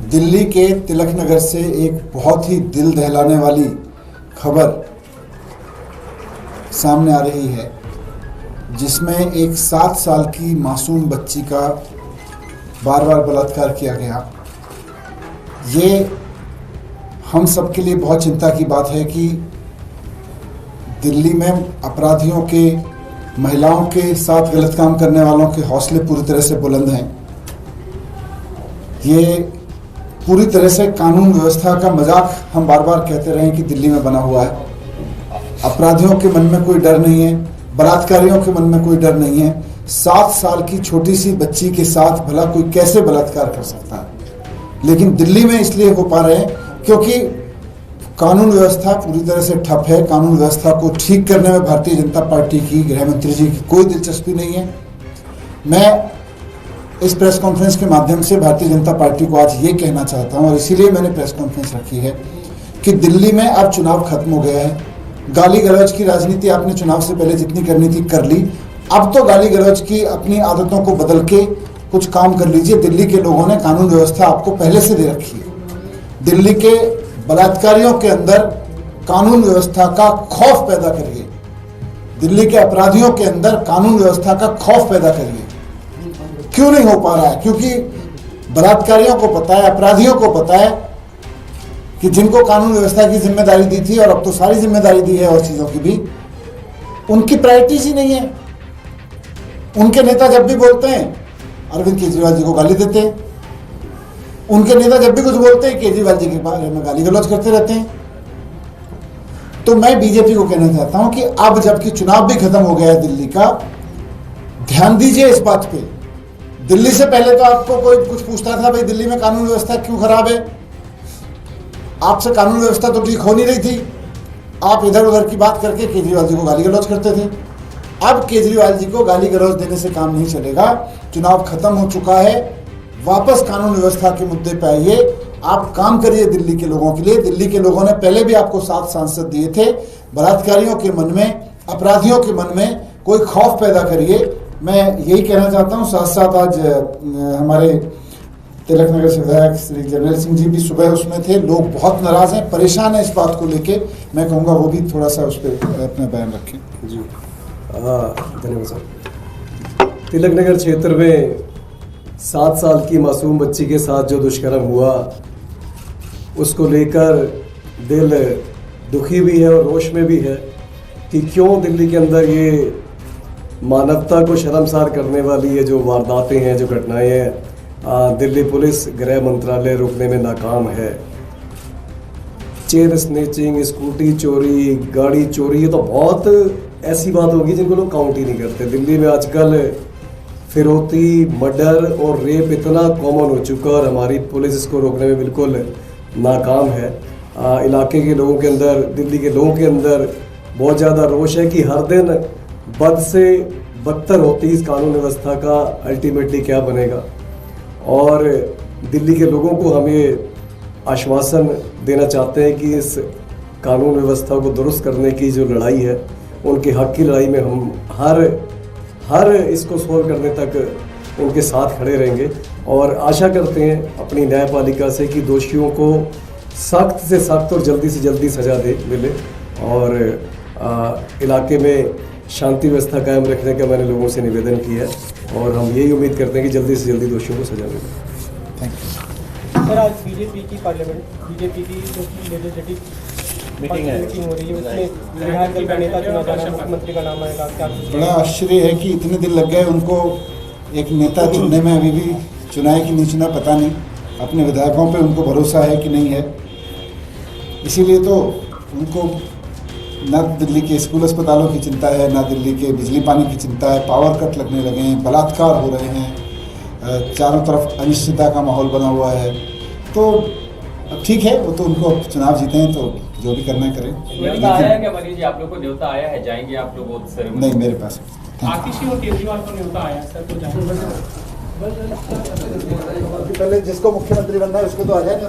दिल्ली के तिलक नगर से एक बहुत ही दिल दहलाने वाली खबर सामने आ रही है, जिसमें एक 7 साल की मासूम बच्ची का बार बार बलात्कार किया गया। ये हम सब के लिए बहुत चिंता की बात है कि दिल्ली में अपराधियों के, महिलाओं के साथ गलत काम करने वालों के हौसले पूरी तरह से बुलंद हैं। ये पूरी तरह से कानून व्यवस्था का मजाक हम बार बार कहते रहे कि दिल्ली में बना हुआ है। अपराधियों के मन में कोई डर नहीं है, बलात्कारियों के मन में कोई डर नहीं है। 7 साल की छोटी सी बच्ची के साथ भला कोई कैसे बलात्कार कर सकता है? लेकिन दिल्ली में इसलिए हो पा रहे हैं क्योंकि कानून व्यवस्था पूरी तरह से ठप है। कानून व्यवस्था को ठीक करने में भारतीय जनता पार्टी की, गृह मंत्री जी की कोई दिलचस्पी नहीं है। मैं इस प्रेस कॉन्फ्रेंस के माध्यम से भारतीय जनता पार्टी को आज ये कहना चाहता हूं, और इसीलिए मैंने प्रेस कॉन्फ्रेंस रखी है कि दिल्ली में अब चुनाव खत्म हो गया है। गाली गलौज की राजनीति आपने चुनाव से पहले जितनी करनी थी कर ली। अब तो गाली गलौज की अपनी आदतों को बदल के कुछ काम कर लीजिए। दिल्ली के लोगों ने कानून व्यवस्था आपको पहले से दे रखी है। दिल्ली के बलात्कारियों के अंदर कानून व्यवस्था का खौफ पैदा करिए। दिल्ली के अपराधियों के अंदर कानून व्यवस्था का खौफ पैदा करिए। क्यों नहीं हो पा रहा है? क्योंकि बलात्कारियों को पता है, अपराधियों को पता है कि जिनको कानून व्यवस्था की जिम्मेदारी दी थी, और अब तो सारी जिम्मेदारी दी है और चीजों की भी, उनकी प्रायोरिटीज ही नहीं है। उनके नेता जब भी बोलते हैं अरविंद केजरीवाल जी को गाली देते हैं। उनके नेता जब भी कुछ बोलते हैं केजरीवाल जी के बारे में गाली गलौज करते रहते हैं। तो मैं बीजेपी को कहना चाहता हूं कि अब जबकि चुनाव भी खत्म हो गया है दिल्ली का, ध्यान दीजिए इस बात पे। दिल्ली से पहले तो आपको कोई कुछ पूछता था भाई दिल्ली में कानून व्यवस्था क्यों खराब है? आपसे कानून व्यवस्था तो ठीक हो नहीं रही थी। आप इधर उधर की बात करके केजरीवाल जी को गाली गलौज करते थे। अब केजरीवाल जी को गाली गलौज देने से काम नहीं चलेगा। चुनाव खत्म हो चुका है, वापस कानून व्यवस्था के मुद्दे पे आइए। आप काम करिए दिल्ली के लोगों के लिए। दिल्ली के लोगों ने पहले भी आपको 7 सांसद दिए थे। बलात्कारियों के मन में, अपराधियों के मन में कोई खौफ पैदा करिए। मैं यही कहना चाहता हूँ। साथ साथ आज हमारे तिलक नगर से विधायक श्री जर्नैल सिंह जी भी सुबह उसमें थे। लोग बहुत नाराज हैं, परेशान हैं इस बात को लेके। मैं कहूँगा वो भी थोड़ा सा उस पर अपना बयान रखें। जी धन्यवाद सर। तिलक नगर क्षेत्र में 7 साल की मासूम बच्ची के साथ जो दुष्कर्म हुआ, उसको लेकर दिल दुखी भी है और रोष में भी है कि क्यों दिल्ली के अंदर ये मानवता को शर्मसार करने वाली ये जो वारदातें हैं, जो घटनाएं हैं, दिल्ली पुलिस, गृह मंत्रालय रोकने में नाकाम है। चेन स्नेचिंग, स्कूटी चोरी, गाड़ी चोरी, ये तो बहुत ऐसी बात होगी जिनको लोग काउंट ही नहीं करते। दिल्ली में आजकल फिरौती, मर्डर और रेप इतना कॉमन हो चुका है और हमारी पुलिस इसको रोकने में बिल्कुल नाकाम है। इलाके के लोगों के अंदर, दिल्ली के लोगों के अंदर बहुत ज़्यादा रोष है कि हर दिन बद से बदतर होती इस कानून व्यवस्था का अल्टीमेटली क्या बनेगा। और दिल्ली के लोगों को हम ये आश्वासन देना चाहते हैं कि इस कानून व्यवस्था को दुरुस्त करने की जो लड़ाई है, उनके हक की लड़ाई में हम हर इसको सोल्व करने तक उनके साथ खड़े रहेंगे। और आशा करते हैं अपनी न्यायपालिका से कि दोषियों को सख्त से सख्त और जल्दी से जल्दी सज़ा मिले। और इलाके में शांति व्यवस्था कायम रखने का मैंने लोगों से निवेदन किया है और हम यही उम्मीद करते हैं कि जल्दी से जल्दी दोषियों को सजा मिले। Thank you sir. आज बीजेपी की जो लेजिस्लेटिव मीटिंग हो रही है, उसमें बिहार दल का नेता चुना जाना, मुख्यमंत्री का नाम आएगा। क्या बड़ा आश्चर्य है कि इतने दिन लग गए उनको एक नेता चुनने में। अभी भी चुना है कि नहीं चुना पता नहीं। अपने विधायकों पे उनको भरोसा है कि नहीं है। इसीलिए तो उनको न दिल्ली के स्कूल अस्पतालों की चिंता है, ना दिल्ली के बिजली पानी की चिंता है। पावर कट लगने लगे हैं, बलात्कार हो रहे हैं, चारों तरफ अनिश्चितता का माहौल बना हुआ है। तो ठीक है, वो तो उनको चुनाव जीते हैं तो जो भी करना है करें। न्योता आया है क्या मनीष जी? आप लोग को न्योता आया है? जाएंगे आप लोग? नहीं, मेरे पास आतिशी और केजरीवाल को न्योता आया सर, तो जाएंगे। पहले जिसको मुख्यमंत्री बनना है उसको तो आ जाए ना।